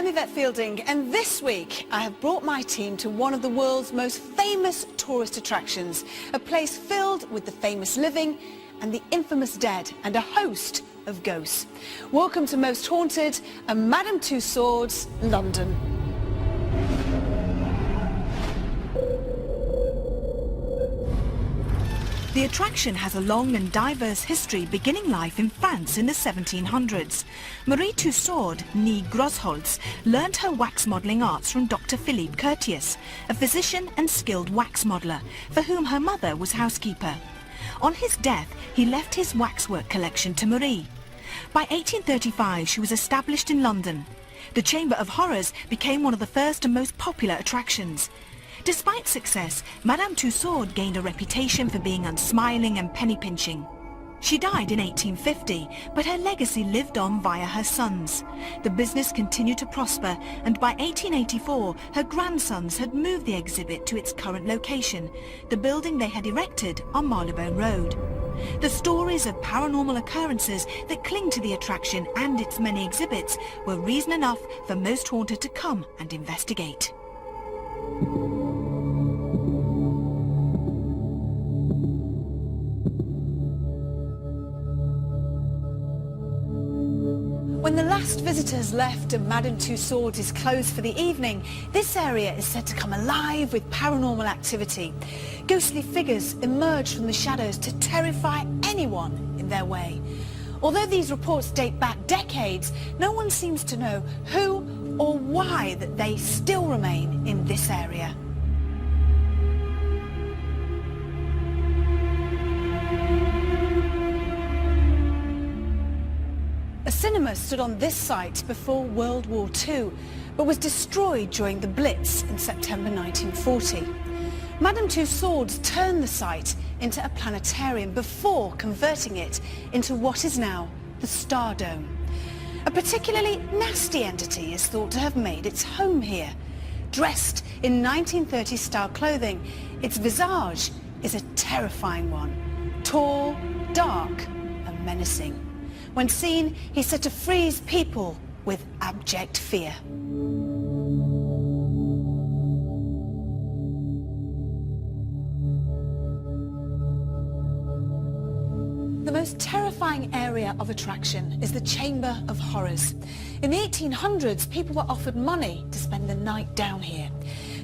I'm Yvette Fielding, and this week I have brought my team to one of the world's most famous tourist attractions, a place filled with the famous living and the infamous dead and a host of ghosts. Welcome to Most Haunted and Madame Tussauds, London. The attraction has a long and diverse history, beginning life in France in the 1700s. Marie Tussauds, née Grosholz, learned her wax modelling arts from Dr. Philippe Curtius, a physician and skilled wax modeller, for whom her mother was housekeeper. On his death, he left his waxwork collection to Marie. By 1835, she was established in London. The Chamber of Horrors became one of the first and most popular attractions. Despite success, Madame Tussauds gained a reputation for being unsmiling and penny-pinching. She died in 1850, but her legacy lived on via her sons. The business continued to prosper, and by 1884, her grandsons had moved the exhibit to its current location, the building they had erected on Marylebone Road. The stories of paranormal occurrences that cling to the attraction and its many exhibits were reason enough for Most Haunted to come and investigate. When the last visitors left and Madame Tussauds is closed for the evening, this area is said to come alive with paranormal activity. Ghostly figures emerge from the shadows to terrify anyone in their way. Although these reports date back decades, no one seems to know who or why that they still remain in this area. A cinema stood on this site before World War II, but was destroyed during the Blitz in September 1940. Madame Tussauds turned the site into a planetarium before converting it into what is now the Star Dome. A particularly nasty entity is thought to have made its home here. Dressed in 1930s style clothing, its visage is a terrifying one, tall, dark and menacing. When seen, he's said to freeze people with abject fear. The most terrifying area of attraction is the Chamber of Horrors. In the 1800s, people were offered money to spend the night down here.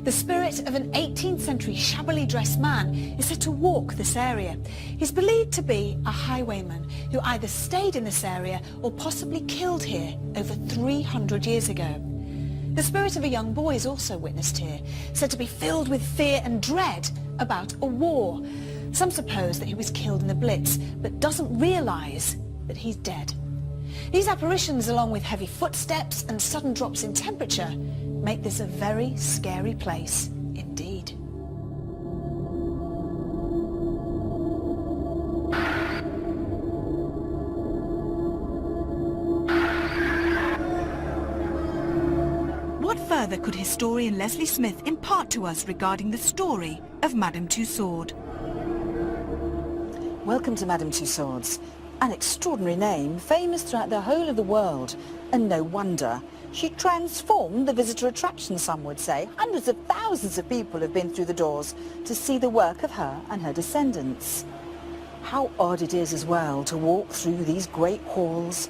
The spirit of an 18th century shabbily dressed man is said to walk this area. He's believed to be a highwayman who either stayed in this area or possibly killed here over 300 years ago. The spirit of a young boy is also witnessed here, said to be filled with fear and dread about a war. Some suppose that he was killed in the Blitz, but doesn't realise that he's dead. These apparitions, along with heavy footsteps and sudden drops in temperature, make this a very scary place indeed. What further could historian Leslie Smith impart to us regarding the story of Madame Tussauds? Welcome to Madame Tussauds. An extraordinary name, famous throughout the whole of the world. And no wonder. She transformed the visitor attraction, some would say. Hundreds of thousands of people have been through the doors to see the work of her and her descendants. How odd it is as well to walk through these great halls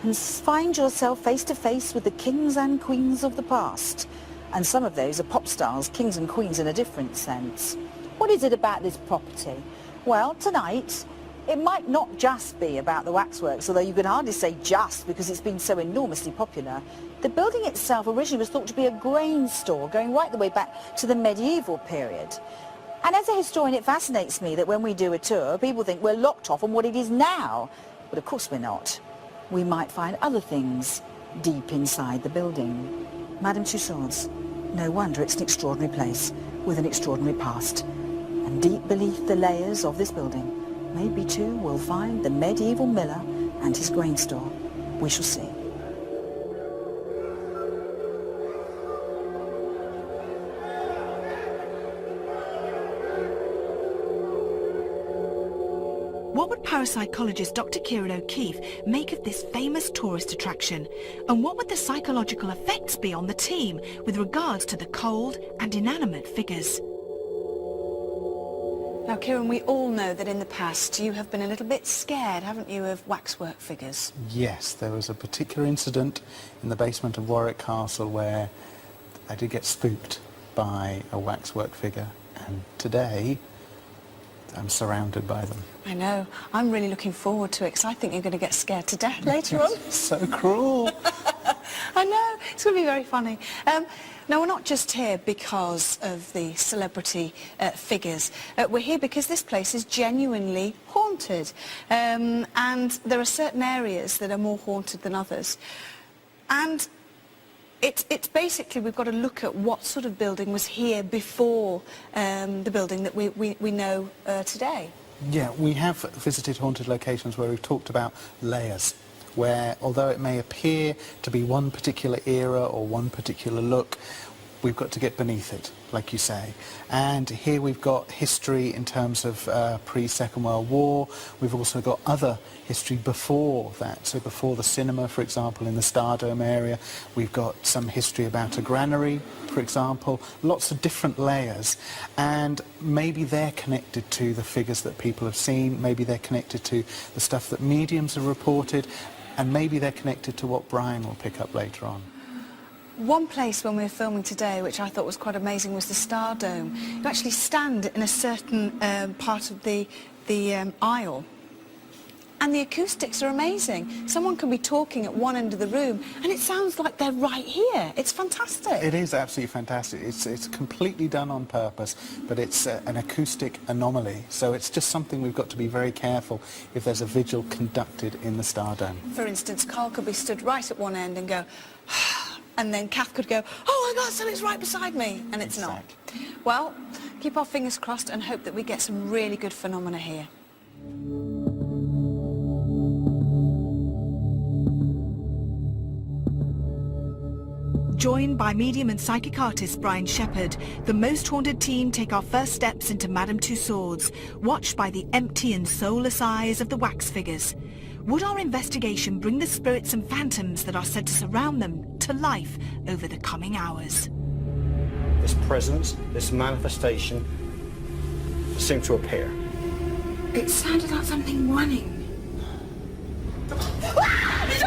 and find yourself face to face with the kings and queens of the past. And some of those are pop stars, kings and queens in a different sense. What is it about this property? Well, tonight, it might not just be about the waxworks, although you can hardly say just because it's been so enormously popular. The building itself originally was thought to be a grain store going right the way back to the medieval period. And as a historian, it fascinates me that when we do a tour, people think we're locked off on what it is now. But of course we're not. We might find other things deep inside the building. Madame Tussauds, no wonder it's an extraordinary place with an extraordinary past. And deep beneath the layers of this building, maybe too we'll find the medieval miller and his grain store. We shall see. What would parapsychologist Dr. Kieran O'Keefe make of this famous tourist attraction? And what would the psychological effects be on the team with regards to the cold and inanimate figures? Now, Kieran, we all know that in the past you have been a little bit scared, haven't you, of waxwork figures? Yes, there was a particular incident in the basement of Warwick Castle where I did get spooked by a waxwork figure, and today I'm surrounded by them. I know. I'm really looking forward to it because I think you're going to get scared to death later on. So cruel. I know. It's going to be very funny. Now, we're not just here because of the celebrity figures. We're here because this place is genuinely haunted. And there are certain areas that are more haunted than others. And it's basically, we've got to look at what sort of building was here before the building that we know today. Yeah, we have visited haunted locations where we've talked about layers, where although it may appear to be one particular era or one particular look, we've got to get beneath it, like you say. And here we've got history in terms of pre-Second World War. We've also got other history before that. So before the cinema, for example, in the Stardome area. We've got some history about a granary, for example. Lots of different layers. And maybe they're connected to the figures that people have seen. Maybe they're connected to the stuff that mediums have reported. And maybe they're connected to what Brian will pick up later on. One place when we were filming today, which I thought was quite amazing, was the Stardome. You actually stand in a certain part of the aisle, and the acoustics are amazing. Someone can be talking at one end of the room, and it sounds like they're right here. It's fantastic. It is absolutely fantastic. It's completely done on purpose, but it's an acoustic anomaly. So it's just something we've got to be very careful if there's a vigil conducted in the Stardome. For instance, Carl could be stood right at one end and go, and then Kath could go, oh my God, something's right beside me, and it's not. Well, keep our fingers crossed and hope that we get some really good phenomena here. Joined by medium and psychic artist Brian Shepherd, the Most Haunted team take our first steps into Madame Tussauds, watched by the empty and soulless eyes of the wax figures. Would our investigation bring the spirits and phantoms that are said to surround them to life over the coming hours? This presence, this manifestation, seemed to appear. It sounded like something running. He's over there! He's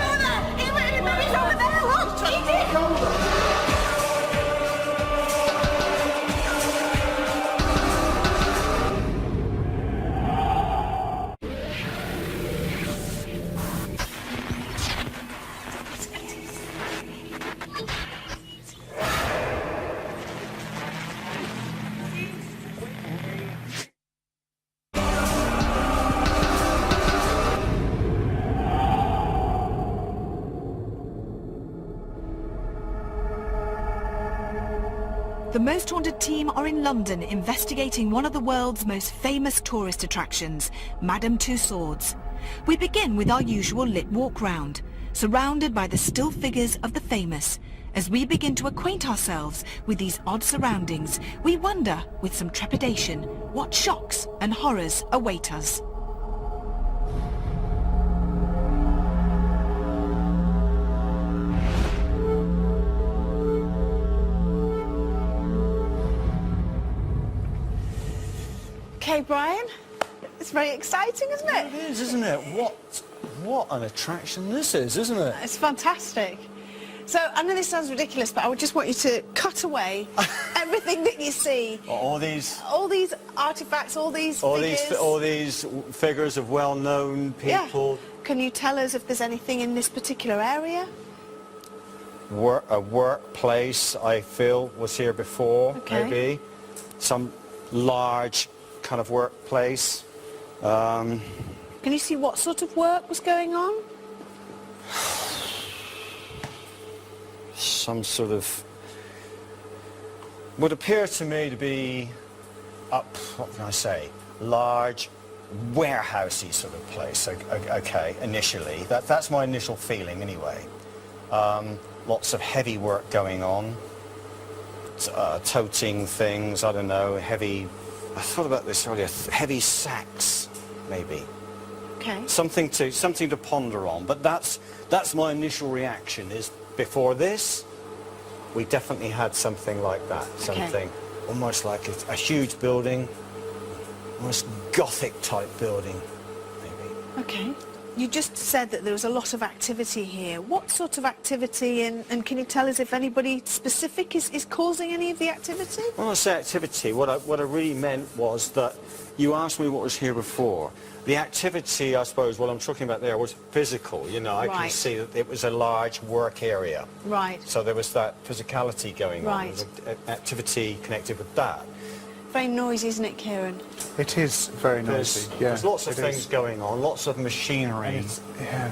over there! Look! He did! The Most Haunted team are in London investigating one of the world's most famous tourist attractions, Madame Tussauds. We begin with our usual lit walk round, surrounded by the still figures of the famous. As we begin to acquaint ourselves with these odd surroundings, we wonder, with some trepidation, what shocks and horrors await us. Okay, Brian, it's very exciting, isn't it? It is, isn't it? What an attraction this is, isn't it? It's fantastic. So, I know this sounds ridiculous, but I would just want you to cut away everything that you see. All these artifacts, all these figures. all these figures of well-known people. Yeah. Can you tell us if there's anything in this particular area? A workplace, I feel, was here before, Okay. maybe. Some large kind of workplace. Can you see what sort of work was going on? Some sort of... would appear to me to be what can I say? Large, warehousey sort of place, okay, initially. That's my initial feeling anyway. Lots of heavy work going on. Toting things, I don't know, heavy... I thought about this earlier, heavy sacks, maybe. Okay. Something to ponder on. But that's my initial reaction. Is before this, we definitely had something like that. Something almost like a huge building, almost Gothic type building, maybe. Okay. You just said that there was a lot of activity here. What sort of activity, and can you tell us if anybody specific is causing any of the activity? When I say activity, what I really meant was that you asked me what was here before. The activity, I suppose, what I'm talking about there was physical. You know, I can see that it was a large work area. Right. So there was that physicality going on. Right. There was activity connected with that. Very noisy, isn't it, Kieran? It is very noisy. There's lots of things going on, lots of machinery.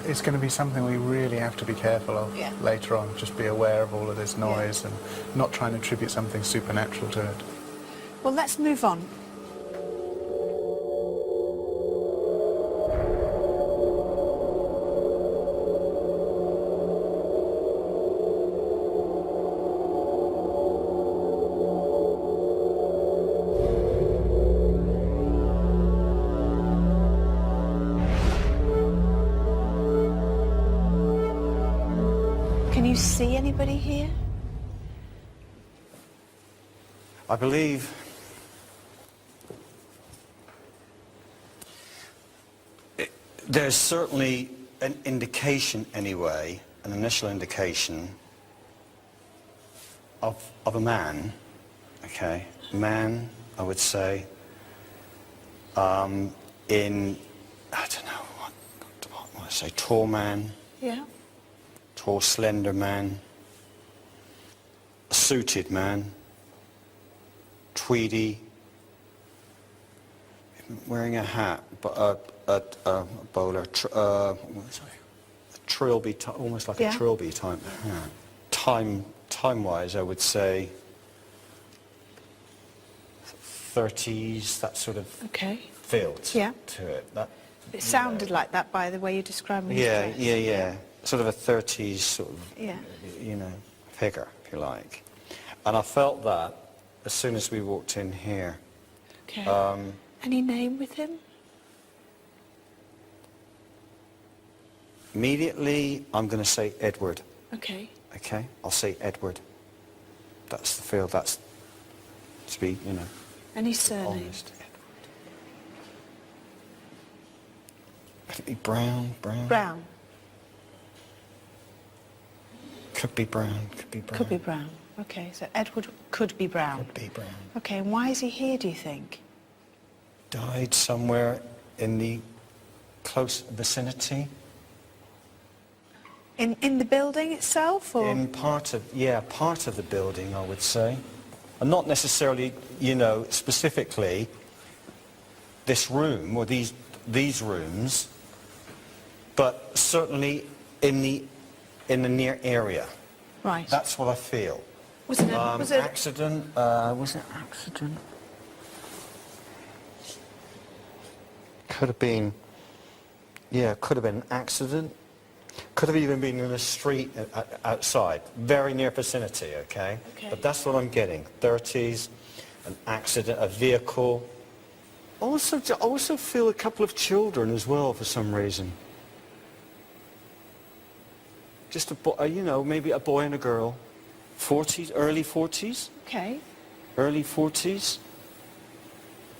It's going to be something we really have to be careful of later on. Just be aware of all of this noise and not try and attribute something supernatural to it. Well, let's move on. Can you see anybody here? I believe there's certainly an indication anyway, an initial indication of a man, okay? Man, I would say, in, I don't know, what do I say, tall man. Yeah. Tall, slender man, a suited man, tweedy, wearing a hat, but a bowler, a trilby, almost like a trilby type hat. Time-wise, I would say 30s, that sort of feel to it. It sounded like that by the way you described me. Yeah. Sort of a 30s sort of, you know, figure, if you like. And I felt that as soon as we walked in here. Okay. Any name with him? Immediately, I'm going to say Edward. Okay. Okay? I'll say Edward. That's the feel, that's to be, you know, Any surname? honest. Could it be Brown? Brown. Could be Brown, could be Brown. Could be Brown. Okay, so Edward could be Brown. Could be Brown. Okay, and why is he here, do you think? Died somewhere in the close vicinity. In the building itself, or? In part of the building, I would say. And not necessarily, you know, specifically this room or these rooms, but certainly in the near area. Right. That's what I feel. Was it an accident? Was it accident? Could have been. Yeah, could have been an accident. Could have even been in a street outside, very near vicinity. Okay. But that's what I'm getting. 30s, an accident, a vehicle. I also feel a couple of children as well for some reason. Just a boy, you know, maybe a boy and a girl. 40s, early 40s. Okay. Early 40s.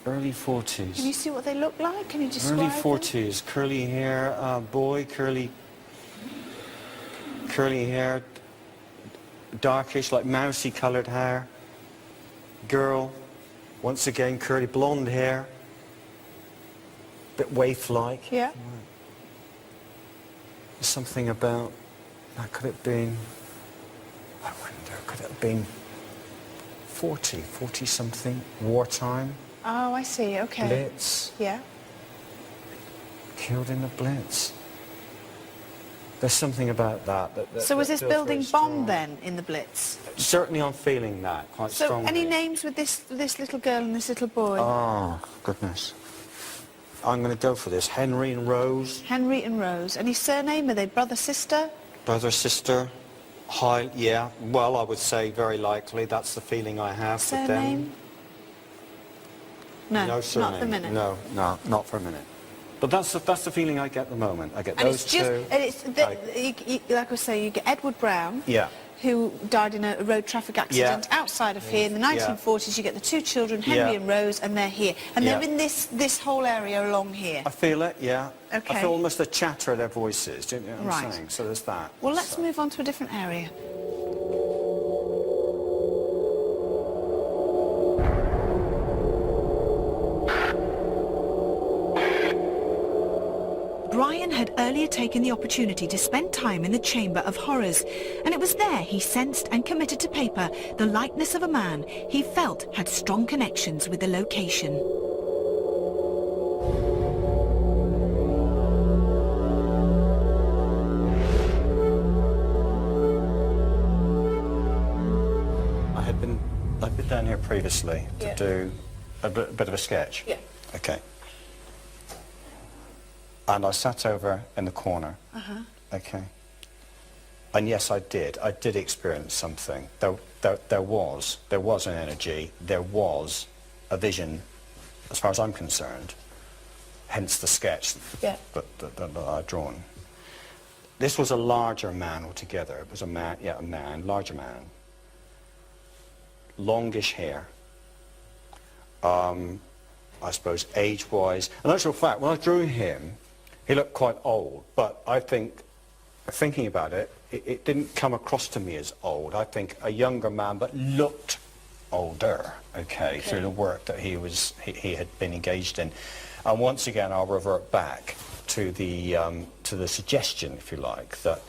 Early 40s. Can you see what they look like? Can you describe Early them? 40s. Curly hair, boy, curly hair, darkish, like mousy coloured hair. Girl, once again, curly blonde hair. Bit waif-like. Yeah. There's something about, now could it have been, I wonder, could it have been 40 something, wartime, Oh, I see, okay. Blitz, Yeah. killed in the Blitz. There's something about that. So was this feels very building strong. bombed then in the Blitz? Certainly I'm feeling that quite So strongly. any names with this little girl and this little boy? Oh, goodness. I'm going to go for this. Henry and Rose. Henry and Rose. Any surname? Are they brother, sister? Brother, sister. High, yeah. Well, I would say very likely. That's the feeling I have with them. Surname? No, No surname. not at the minute. No, not for a minute. But that's the feeling I get at the moment. I get And those it's just, two. and it's, like I say, you get Edward Brown, Yeah. who died in a road traffic accident outside of here. In the 1940s, you get the two children, Henry and Rose, and they're here. And they're in this whole area along here. I feel it, yeah. Okay. I feel almost the chatter of their voices, do you know what I'm saying? So there's that. Well, let's move on to a different area. Brian had earlier taken the opportunity to spend time in the Chamber of Horrors, and it was there he sensed and committed to paper the likeness of a man he felt had strong connections with the location. I'd been down here previously to do a bit of a sketch. Yeah. Okay. And I sat over in the corner. Okay. And yes, I did experience something. There was an energy, there was a vision, as far as I'm concerned, hence the sketch that I'd drawn. This was a larger man altogether. It was a man, larger man. Longish hair. I suppose age-wise. And actual fact, when I drew him, he looked quite old, but I think, thinking about it, it didn't come across to me as old. I think a younger man, but looked older, okay, through the work that he had been engaged in. And once again, I'll revert back to the suggestion, if you like, that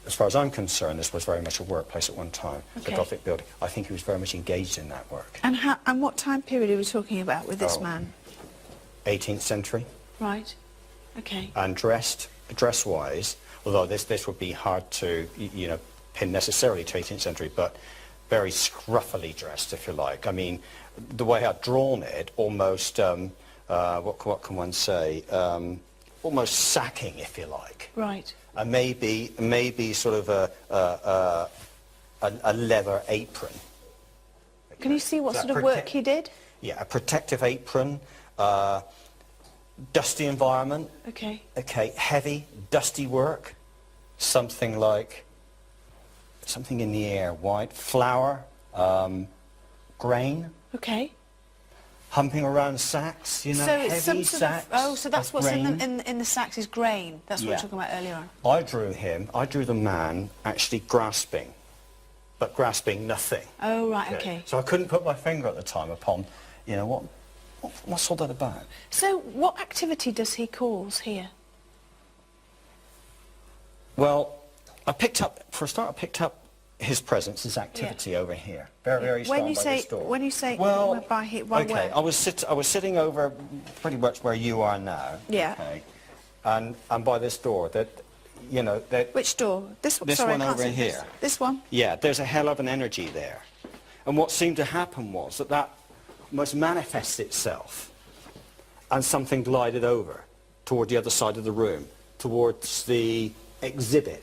as far as I'm concerned, this was very much a workplace at one time, the Gothic building. I think he was very much engaged in that work. And what time period are we talking about with this man? 18th century. Right. Okay. And dress-wise, although this would be hard to, pin necessarily to 18th century, but very scruffily dressed, if you like. I mean, the way I've drawn it, almost, what can one say, almost sacking, if you like. Right. And maybe sort of a leather apron. Can you see what sort of work he did? Yeah, a protective apron, dusty environment. Okay. Okay, heavy, dusty work. Something in the air, white, flour, grain. Okay. Humping around sacks, so heavy it's some sacks. So that's what's in the sacks is grain. That's what we were talking about earlier on. I drew the man actually grasping, but grasping nothing. Oh, right, okay. So I couldn't put my finger at the time upon, what's all that about? So what activity does he cause here? Well, I picked up his presence, his activity over here. Very, very strong by this door. When you say by here, okay, I was sitting over pretty much where you are now. Yeah. Okay, and by this door that, Which door? This one. This Sorry, one I can't over see here. This one. Yeah, there's a hell of an energy there, and what seemed to happen was that must manifest itself, and something glided over toward the other side of the room, towards the exhibit.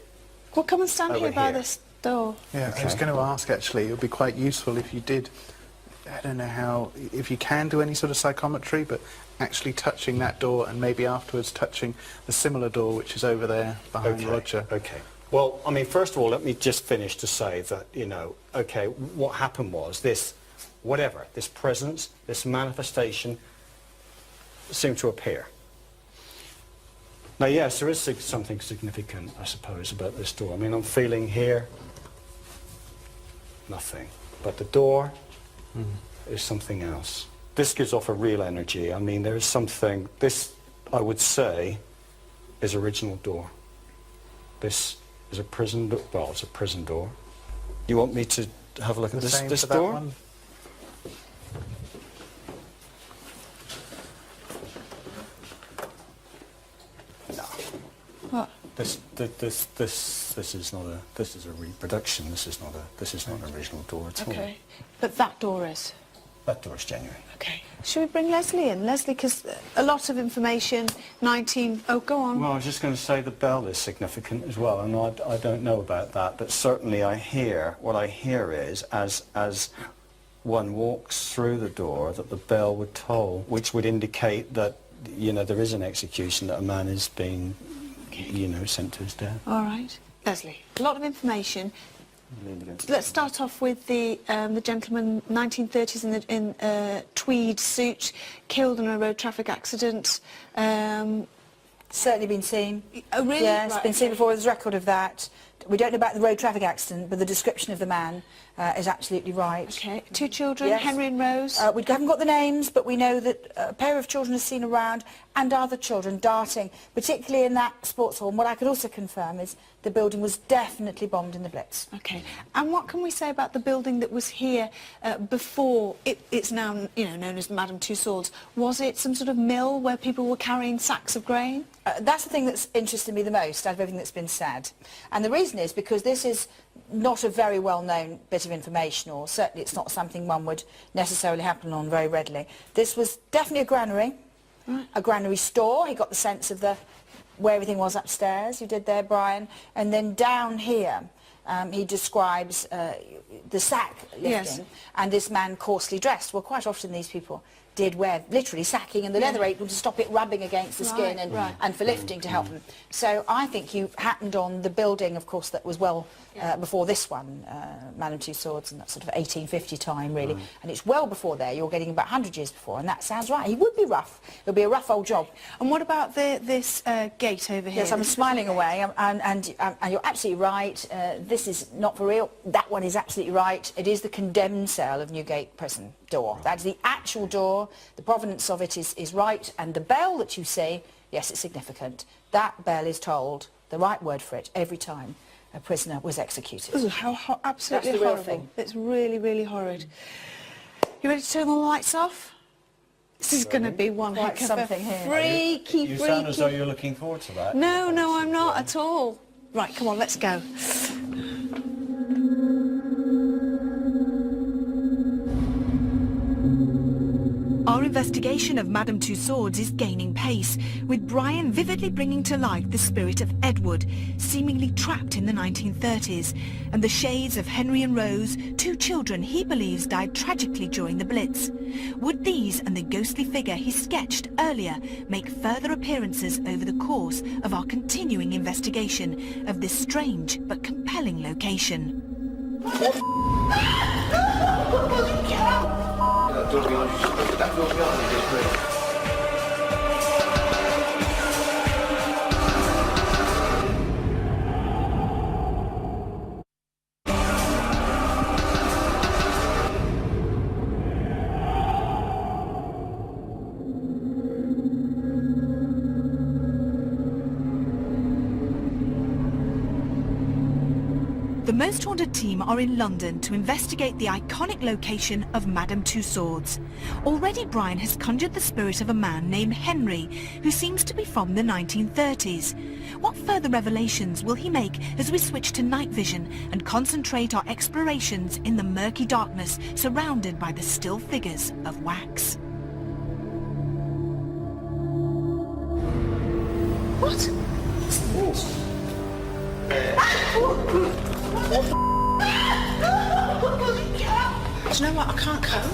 Well, come and stand here by this door. Yeah, I was going to ask, actually, it would be quite useful if you did, I don't know if you can do any sort of psychometry, but actually touching that door and maybe afterwards touching the similar door which is over there behind Roger. Okay. Well, I mean, first of all, let me just finish to say that, what happened was this presence, this manifestation seemed to appear. Now, yes, there is something significant, I suppose, about this door. I mean, I'm feeling here, nothing. But the door is something else. This gives off a real energy. I mean, there is something, this, I would say, is original door. This is a prison door. Well, it's a prison door. You want me to have a look at this door? One? What? This is not a. This is a reproduction. This is not an original door at all. Okay. But that door is. That door is genuine. Okay. Should we bring Leslie in? Leslie, because a lot of information. Oh, go on. Well, I was just going to say the bell is significant as well, and I don't know about that, but certainly what I hear is as one walks through the door that the bell would toll, which would indicate that you know, there is an execution, that a man is being, you know, sent to his death. All right. Leslie, a lot of information. Let's start off with the gentleman, 1930s, in a tweed suit, killed in a road traffic accident. Certainly been seen. Oh, really? Yes, Right, been seen okay. before. There's a record of that. We don't know about the road traffic accident, but the description of the man is absolutely right. Okay. 2 children, Yes. Henry and Rose. We haven't got the names, but we know that a pair of children are seen around, and other children darting, particularly in that sports hall. And what I could also confirm is the building was definitely bombed in the Blitz. Okay. And what can we say about the building that was here before it's now, you know, known as Madame Tussauds? Was it some sort of mill where people were carrying sacks of grain? That's the thing that's interested me the most out of everything that's been said. And the reason is because this is not a very well-known bit of information, or certainly it's not something one would necessarily happen on very readily. This was definitely a granary, a granary store. He got the sense of where everything was upstairs. You did there, Brian. And then down here, he describes the sack lifting, Yes. and this man coarsely dressed. Well, quite often these people did wear literally sacking and the leather apron to stop it rubbing against the skin, and for lifting to help them. So I think you happened on the building, of course, that was well before this one, Madame Tussauds, and that sort of 1850 time, really. And it's well before there. You're getting about 100 years before, and that sounds right. He would be rough. It would be a rough old job. And what about this gate over here? Yes, I'm smiling away, and you're absolutely right. This is not for real. That one is absolutely right. It is the condemned cell of Newgate Prison door. That's the actual door. The provenance of it is right, and the bell that you see, yes, it's significant. That bell is tolled, the right word for it, every time a prisoner was executed. Ooh, how absolutely That's the real horrible. thing. It's really, really horrid. You ready to turn all the lights off? This is going to be one Quite heck of something a here. freaky, You sound as though you're looking forward to that. No, I'm not at all. Right, come on, let's go. Our investigation of Madame Tussauds is gaining pace, with Brian vividly bringing to life the spirit of Edward, seemingly trapped in the 1930s, and the shades of Henry and Rose, 2 children he believes died tragically during the Blitz. Would these and the ghostly figure he sketched earlier make further appearances over the course of our continuing investigation of this strange but compelling location? The Most Haunted team are in London to investigate the iconic location of Madame Tussauds. Already Brian has conjured the spirit of a man named Henry, who seems to be from the 1930s. What further revelations will he make as we switch to night vision and concentrate our explorations in the murky darkness surrounded by the still figures of wax? What? Do you know what? I can't cope.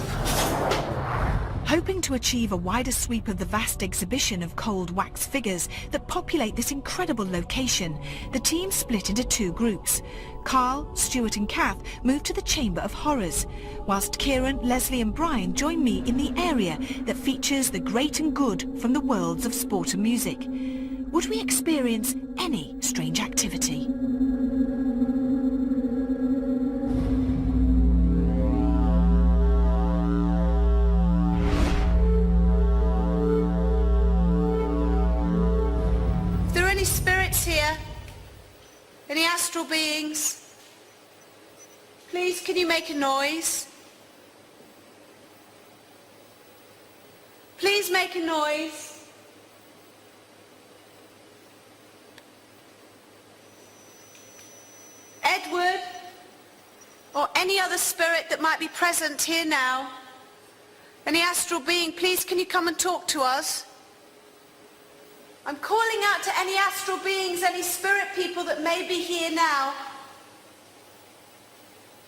Hoping to achieve a wider sweep of the vast exhibition of cold wax figures that populate this incredible location, the team split into 2 groups. Carl, Stuart and Kath moved to the Chamber of Horrors, whilst Kieran, Leslie and Brian join me in the area that features the great and good from the worlds of sport and music. Would we experience any strange activity? Here? Any astral beings? Please, can you make a noise? Please make a noise. Edward, or any other spirit that might be present here now. Any astral being, please can you come and talk to us? I'm calling out to any astral beings, any spirit people that may be here now.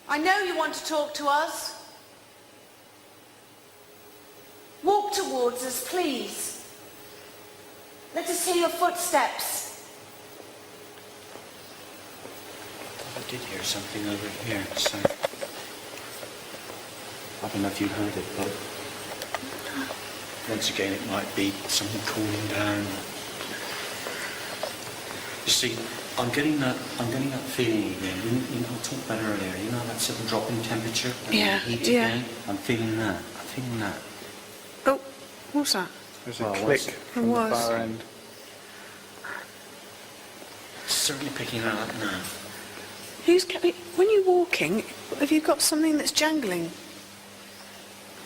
I know you want to talk to us. Walk towards us, please. Let us hear your footsteps. I did hear something over here, so... I don't know if you heard it, but... Once again, it might be something cooling down. You see, I'm getting that feeling again. You know, I talked about earlier, you know, that sudden drop in temperature and Yeah, heat yeah. again? I'm feeling that. Oh, what's that? There's a Well, click what's- from the was. far end. It's certainly picking that up now. When you're walking, have you got something that's jangling?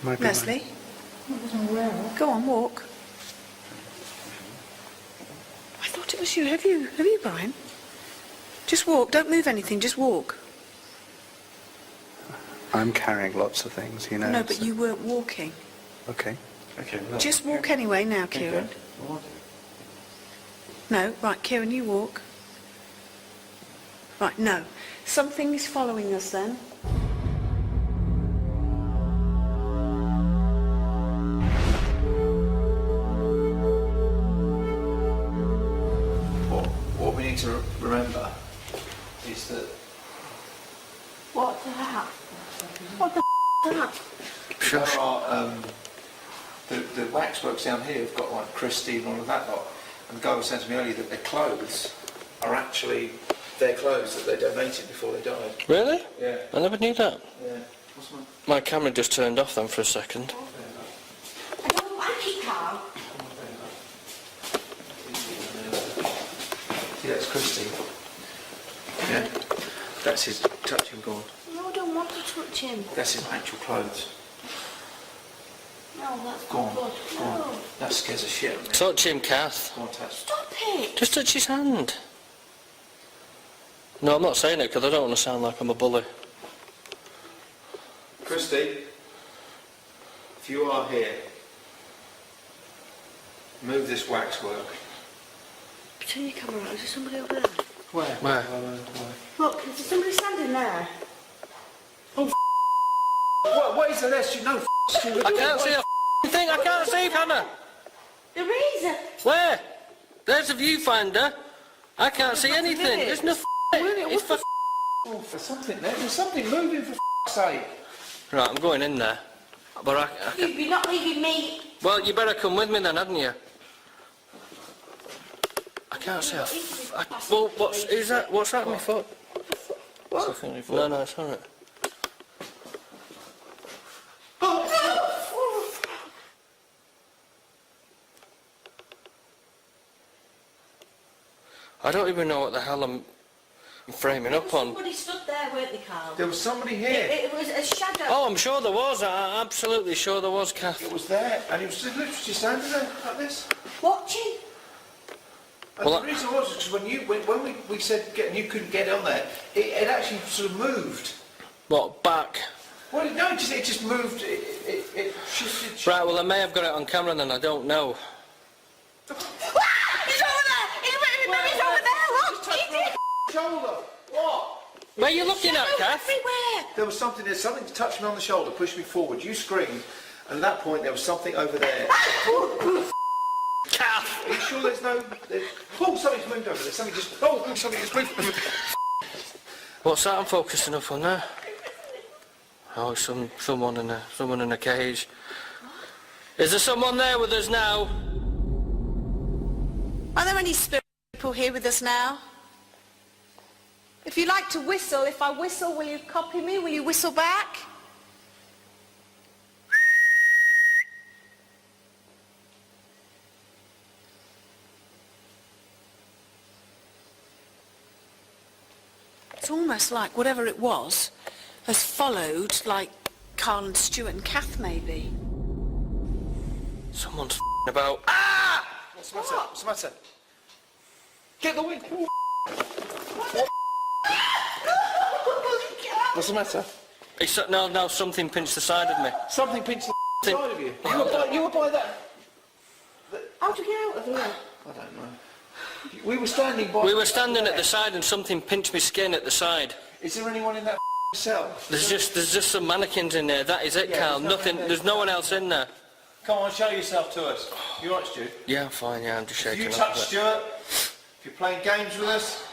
Might be Leslie? Go on, walk. I thought it was you. Have you, Brian? Just walk. Don't move anything. Just walk. I'm carrying lots of things, you know. No, but so- you weren't walking. Okay. Okay, well, Just walk anyway now, Kieran. okay. Well, No, right, Kieran, you walk. Right, no. Something is following us then. What we need to remember is that What the hell? What the that? there are the waxworks down here have got like Christie and all of that lot. And the guy was saying to me earlier that their clothes are actually their clothes that they donated before they died. Really? Yeah. I never knew that. Yeah. What's my... My camera just turned off then for a second. I don't like it, Carl. Yeah, it's Christie. Yeah. That's his touching gourd. No, I don't want to touch him. That's his actual clothes. No, that's Go on. not good. Go on. No. That scares the shit out of me. Touch him, Kath. Go on, touch. Stop it. Just touch his hand. No, I'm not saying it because I don't want to sound like I'm a bully. Christie, if you are here, move this waxwork. Turn your camera on. Is there somebody over there? Where? Where? Look, is there somebody standing there? What is the less you know? I can't see a thing. I can't see, Hannah. The razor. Where? There's a viewfinder. I can't see anything. There's no It's for Oh, for something there. There's something moving for sake. Right, I'm going in there. But You're not leaving me. well, you better come with me then, hadn't you? I can't see well, what's that on my foot? What? No, it's alright. I don't even know what the hell I'm framing up on. Somebody stood there, weren't they, Carl? There was somebody here. It was a shadow. Oh, I'm sure there was. I'm absolutely sure there was, Kath. It was there, and he was just literally standing there like this. Watching. And Well, the reason was because when we said you couldn't get on there, it actually sort of moved. What, back? Well, no, it just moved. It shifted. Right, well, I may have got it on camera then, I don't know. He's over there! He's over there! Look! Touched me on the shoulder. What? Where are you looking at, Kath? Everywhere! There was something. There's something touched me on the shoulder, pushed me forward. You screamed, and at that point there was something over there. Kath! Are you sure there's no? Something's moved over there. Something just moved. What's that I'm focusing up on there? Oh, someone in a cage. Is there someone there with us now? Are there any spirit people here with us now? If you like to whistle, if I whistle, will you copy me? Will you whistle back? It's almost like whatever it was has followed, like Carl and Stuart and Kath maybe. Someone's about. Ah! What's the matter? What's the matter? Get the wind. What's the matter? No, something pinched the side of me. Something pinched the side of you. You were by that. How'd you get out of here? I don't know. We were standing by. We were standing at the side and something pinched my skin at the side. Is there anyone in that cell? There's just some mannequins in there. That is it, Yeah, Carl. there's nothing Nothing. there. There's no one else in there. Come on, show yourself to us. You all right, Stu? Yeah, I'm fine, yeah, I'm just If shaking you up touch a bit. Stuart, if you're playing games with us,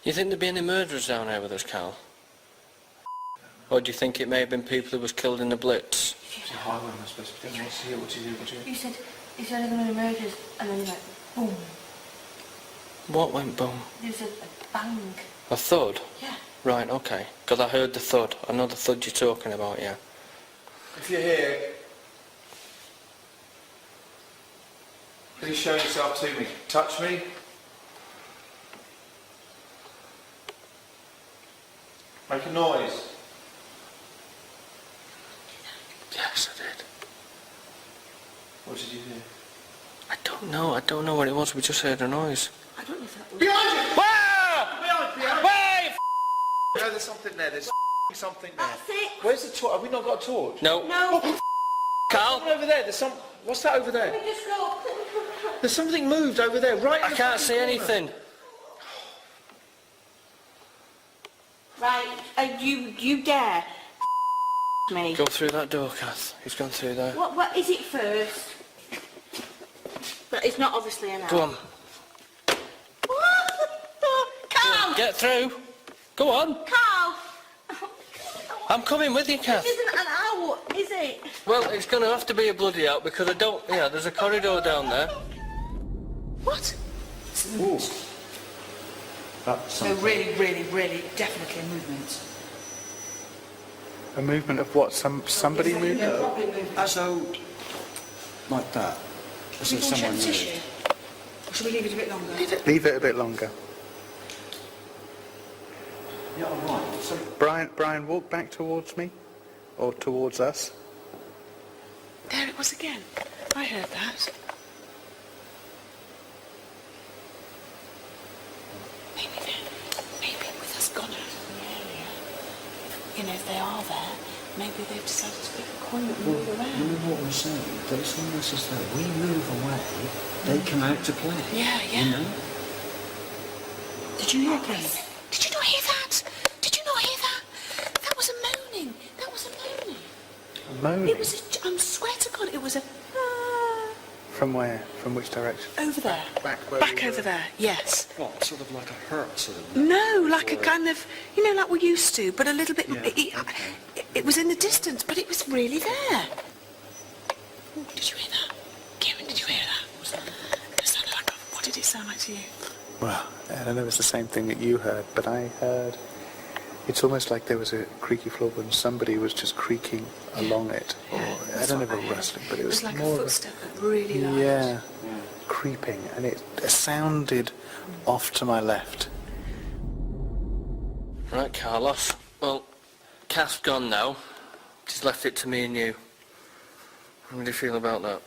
You think there'd be any murderers down here with us, Carl? Or do you think it may have been people who was killed in the Blitz? it's a highway, I suppose. We don't want to see it. What do you do? You said there were murders, and then you went boom. What went boom? You said a bang. A thud? Yeah. Right, okay. Because I heard the thud. I know the thud you're talking about, yeah. If you're here, please show yourself to me. Touch me. Make a noise. Yes, I did. What did you hear? I don't know what it was. We just heard a noise. I don't know if that was... Behind you! Wow! Behind! Wait! No, there's something there. There's something there. That's it. Where's the torch? Have we not got a torch? No. No. Carl? Something over there. There's some. What's that over there? Let me just go. There's something moved over there, right? I can't see anything. Right, you dare me. Go through that door, Kath. He's gone through there. What is it first? But it's not obviously an owl. Go on. Carl! Get through. Go on. Carl! I'm coming with you, Kath. This isn't an owl, is it? Well, it's going to have to be a bloody out because I don't... Yeah, there's a corridor down there. What? Ooh. So really, definitely a movement. A movement of what? Somebody moving? As though, like that. As though someone moved. Tissue? Or should we leave it a bit longer? Leave it a bit longer. Yeah, all right. So, Brian, walk back towards me. Or towards us. There it was again. I heard that. Maybe with us gone out of the area, you know, if they are there, maybe they've decided to pick a coin and move you around. know what we're saying? That it's almost as though we move away, they come out to play. Yeah, yeah. You know? Did you hear that? Did you not hear that? Did you not hear that? That was a moaning. That was a moaning. Moaning? It was a, I swear to God, it was a... From where? From which direction? Over there. Back where Back we over were. there, yes. What, sort of like a hurt, sort of? No, like a kind of, you know, like we used to, but a little bit... Yeah, It was in the distance, but it was really there. Oh, did you hear that? Kieran, did you hear that? It sounded like what did it sound like to you? Well, I don't know if it's the same thing that you heard, but I heard... It's almost like there was a creaky floor when somebody was just creaking along it. Or, I don't know if it was rustling, but it was like more a footstep, but really loud. Yeah, creeping, and it sounded off to my left. Right, Carlos. Well, Kath's gone now. She's left it to me and you. How do you feel about that?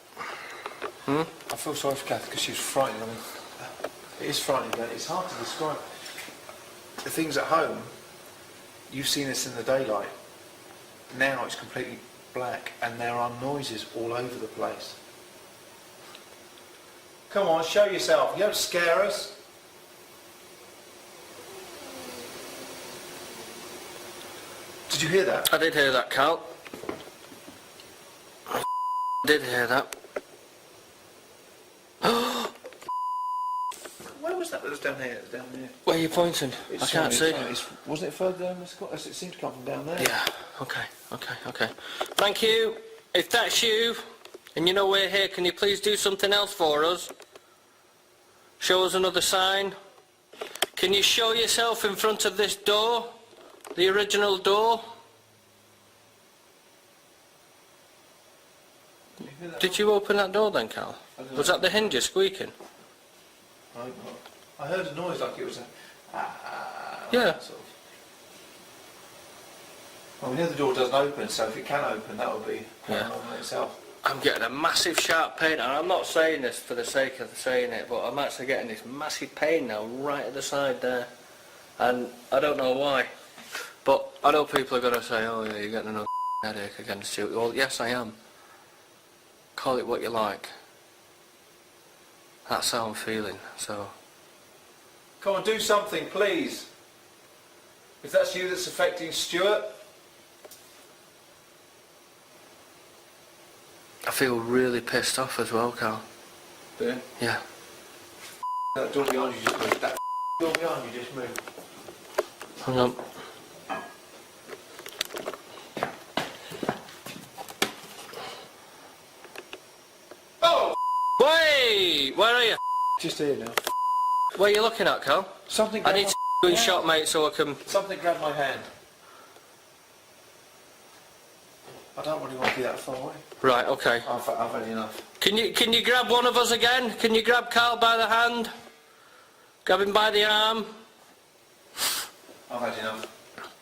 I feel sorry for Kath because she was frightened. I mean, it is frightening, but it's hard to describe. The things at home, you've seen this in the daylight. Now it's completely black and there are noises all over the place. Come on, show yourself. You don't scare us. Did you hear that? I did hear that, Carl. I did hear that. Where was that? That was down here. It was down there. Where are you pointing? I can't see. Wasn't it further down the Scott? It seemed to come from down there. Yeah, okay. Thank you. If that's you, and you know we're here, can you please do something else for us? Show us another sign. Can you show yourself in front of this door? The original door? Did you open that door then, Carl? Was that the hinges squeaking? I heard a noise like it was a... Yeah. Sort of. Well, we know the door doesn't open, so if it can open, that would be paranormal in itself. I'm getting a massive sharp pain, and I'm not saying this for the sake of saying it, but I'm actually getting this massive pain now right at the side there. And I don't know why. But I know people are going to say, oh yeah, you're getting another headache again, Stuart. Well, yes I am. Call it what you like. That's how I'm feeling, so... Come on, do something, please. If that's you that's affecting Stuart. I feel really pissed off as well, Carl. Do you? Yeah. That door behind you just moved. That door behind you just moved. Hang on. Oh! Wait! Where are you? Just here now. Where are you looking at, Carl? Something I grabbed need my to go in hand. shot, mate, so I can... Something grabbed my hand. I don't really want to be that far away. Right, okay. I've had enough. Can you grab one of us again? Can you grab Carl by the hand? Grab him by the arm? I've had enough.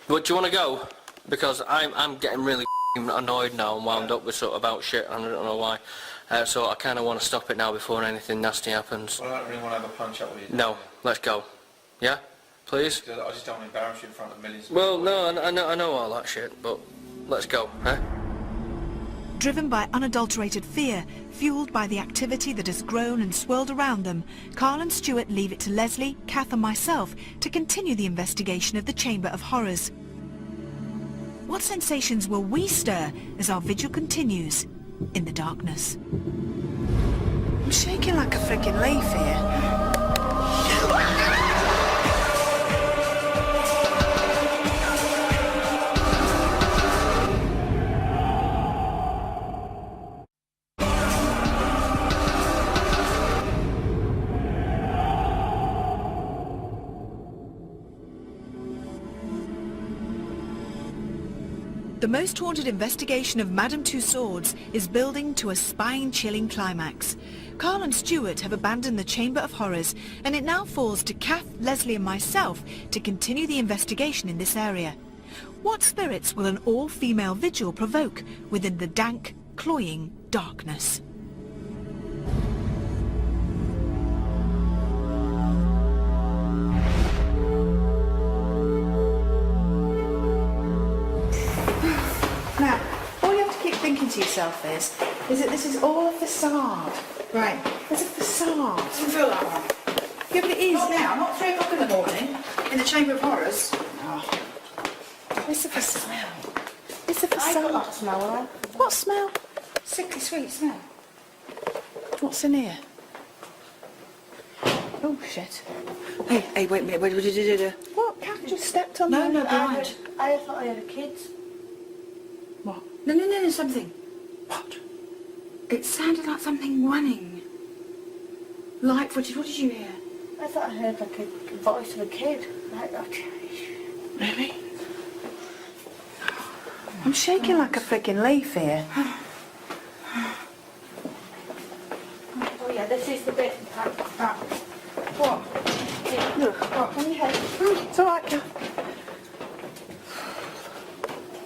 But do you want to go? Because I'm getting really annoyed now and wound up with sort of about shit, and I don't know why. So I kind of want to stop it now before anything nasty happens. Well, I don't really want to have a punch up with you. No, let's go. Yeah? Please? Because I just don't want to embarrass you in front of millions of Well, people. no, I know all that shit, but let's go, eh? Driven by unadulterated fear, fueled by the activity that has grown and swirled around them, Carl and Stuart leave it to Leslie, Kath and myself to continue the investigation of the Chamber of Horrors. What sensations will we stir as our vigil continues in the darkness? I'm shaking like a freaking leaf here. The most haunted investigation of Madame Tussauds is building to a spine-chilling climax. Carl and Stuart have abandoned the Chamber of Horrors, and it now falls to Kath, Leslie and myself to continue the investigation in this area. What spirits will an all-female vigil provoke within the dank, cloying darkness? Now, all you have to keep thinking to yourself is that this is all a facade. Right. It's a facade. Doesn't feel that way. Yeah, but it is. Not now, not 3 o'clock in the morning, in the Chamber of Horrors. Oh. It's a facade. It's a I got facade. that smell, all right? What smell? Sickly sweet smell. What's in here? Oh, shit. Hey, wait a minute, what did you do? What? Kath just stepped on No, the... behind. I thought I had a kid. What? No, something. What? It sounded like something running. Like, what did you hear? I thought I heard like a voice of a kid. Like that. Really? I'm shaking like a freaking leaf here. Oh yeah, this is the bit. What? What? On your head. It's all right, Kath.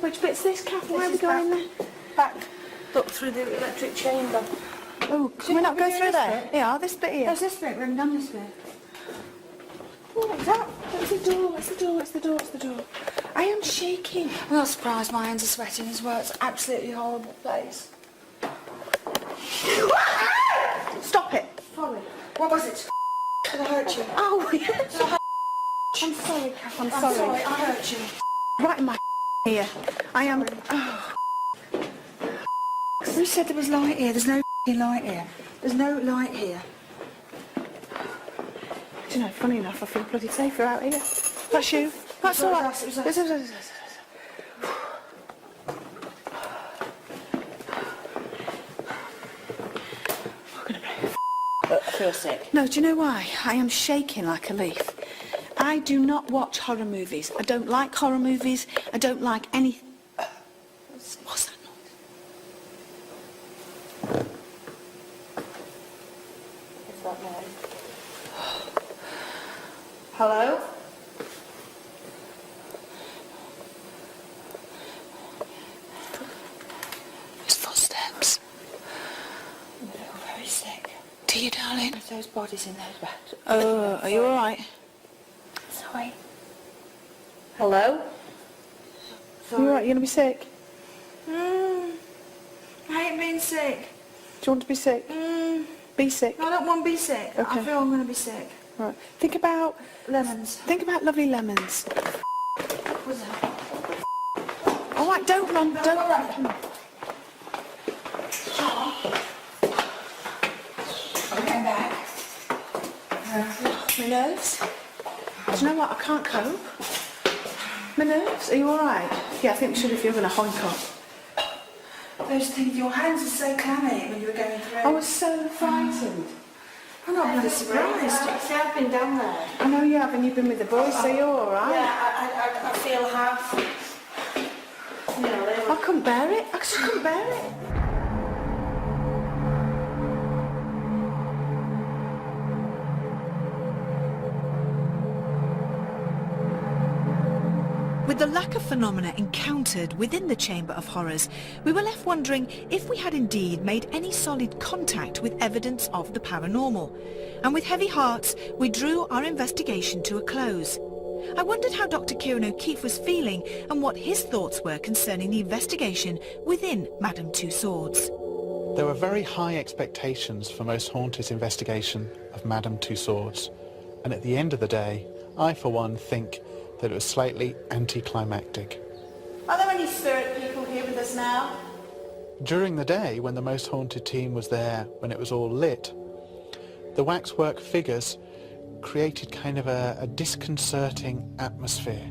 Which bit's this, Kath? Why are we going there? Back. Look through the electric chamber. Oh, can we not go through there? Yeah, this bit here. There's this bit, we haven't done this bit. What's that? It's the door, it's the door, it's the door, it's the door. I am shaking. I'm not surprised my hands are sweating as well. It's an absolutely horrible place. Stop it. Sorry. What was it? Did I hurt you? Oh, yes. I'm sorry, Kath. I'm I'm sorry. sorry, I hurt you. Right in my ear. I am... Oh. Who said there was light here? There's no light here. There's no light here. Do you know, funny enough, I feel bloody safer out here. That's you. That's all right. It was us. I feel sick. No, do you know why? I am shaking like a leaf. I do not watch horror movies. I don't like horror movies. I don't like any... What's that noise? Is that noise? Hello? It's footsteps. I feel very sick. Do you, darling? There's those bodies in those beds. Oh, are you all right? Sorry. Hello? You all right? You gonna be sick? I ain't been sick. Do you want to be sick? Be sick. I don't want to be sick. I Okay. feel I'm going to be sick. Right. Think about Lemons. lovely lemons. What was that? All right, don't run. Don't run. Shut up. nerves? Do you know what? I can't cope. My nerves? Are you alright? Yeah, I think we should if you're going to honk up. Those things, your hands were so clammy when you were going through. I was so frightened. I'm not bloody surprised. See, I've been down there. I know you have, and you've been with the boys, so you're alright. Yeah, I feel half... You know, they were... I couldn't bear it. I just couldn't bear it. With the lack of phenomena encountered within the Chamber of Horrors, we were left wondering if we had indeed made any solid contact with evidence of the paranormal. And with heavy hearts, we drew our investigation to a close. I wondered how Dr. Kieran O'Keefe was feeling and what his thoughts were concerning the investigation within Madame Tussauds. There were very high expectations for Most Haunted's investigation of Madame Tussauds, and at the end of the day, I for one think that it was slightly anticlimactic. Are there any spirit people here with us now? During the day, when the Most Haunted team was there, when it was all lit, the waxwork figures created kind of a disconcerting atmosphere.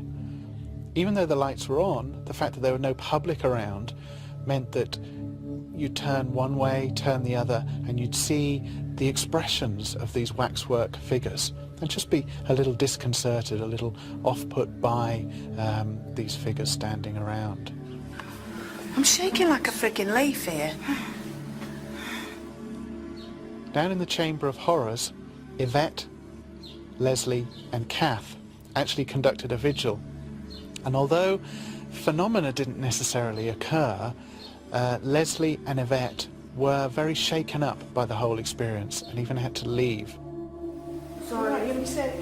Even though the lights were on, the fact that there were no public around meant that you'd turn one way, turn the other, and you'd see the expressions of these waxwork figures and just be a little disconcerted, a little off-put by these figures standing around. I'm shaking like a freaking leaf here. Down in the Chamber of Horrors, Yvette, Leslie and Kath actually conducted a vigil. And although phenomena didn't necessarily occur, Leslie and Yvette were very shaken up by the whole experience and even had to leave. Sorry, you're going to be sick.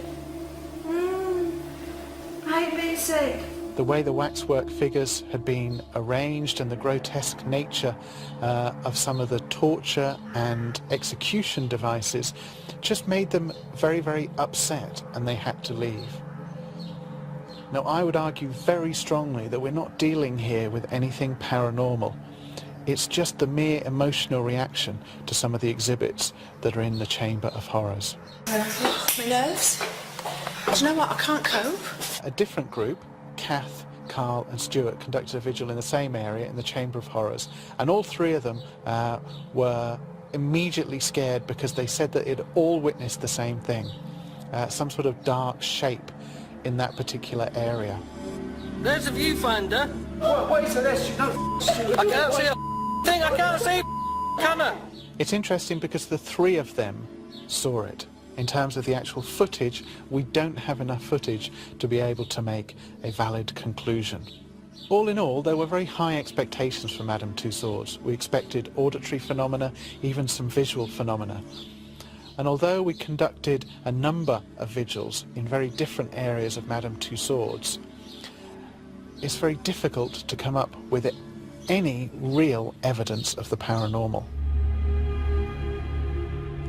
I hate being sick. The way the waxwork figures had been arranged and the grotesque nature of some of the torture and execution devices just made them very, very upset, and they had to leave. Now, I would argue very strongly that we're not dealing here with anything paranormal. It's just the mere emotional reaction to some of the exhibits that are in the Chamber of Horrors. My nerves? Do you know what? I can't cope. A different group, Kath, Carl and Stuart, conducted a vigil in the same area in the Chamber of Horrors, and all three of them were immediately scared because they said that it all witnessed the same thing, some sort of dark shape in that particular area. There's a viewfinder. What is this? I can't see a thing. I can't see can I? It's interesting because the three of them saw it. In terms of the actual footage, we don't have enough footage to be able to make a valid conclusion. All in all, there were very high expectations for Madame Tussauds. We expected auditory phenomena, even some visual phenomena. And although we conducted a number of vigils in very different areas of Madame Tussauds, it's very difficult to come up with any real evidence of the paranormal.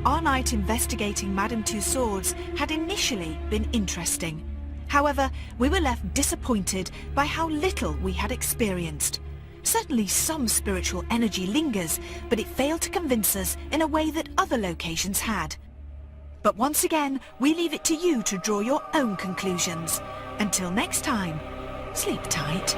Our night investigating Madame Tussauds had initially been interesting. However, we were left disappointed by how little we had experienced. Certainly some spiritual energy lingers, but it failed to convince us in a way that other locations had. But once again, we leave it to you to draw your own conclusions. Until next time, sleep tight.